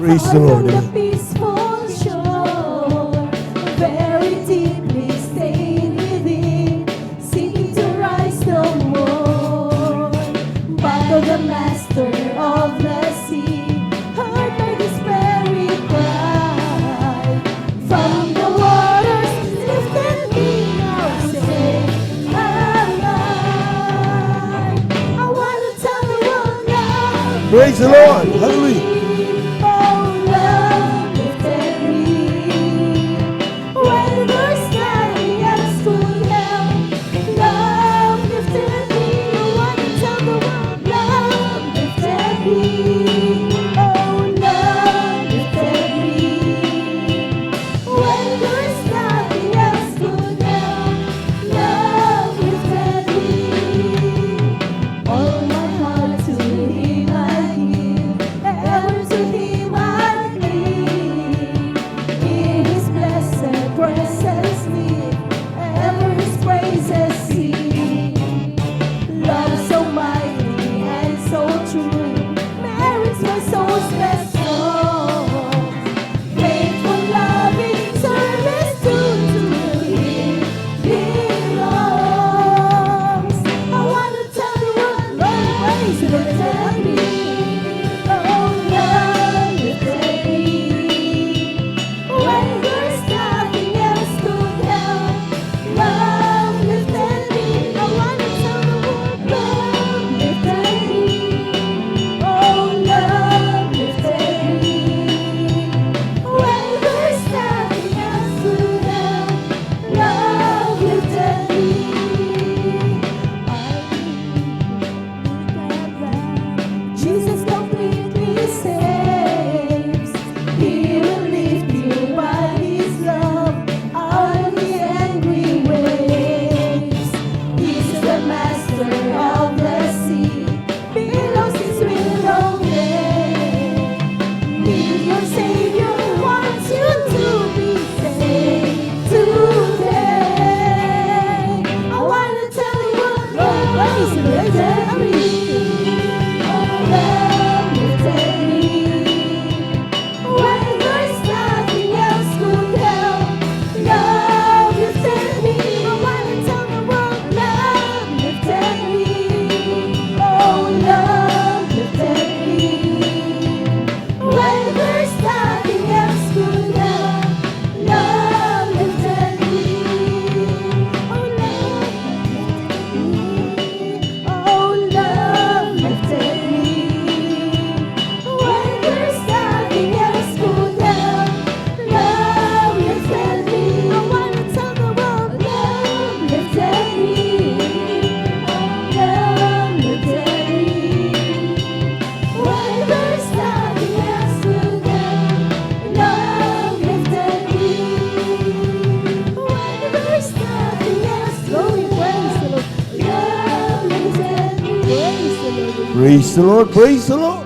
Praise the Lord. the peaceful shore, very deeply stayed within, seeking to rise no more. But of the master of the sea, heard by this very cry, from the waters lifted me now safe alive. I want to tell the world now. Praise the Lord. Hallelujah. Praise the Lord. Praise the Lord.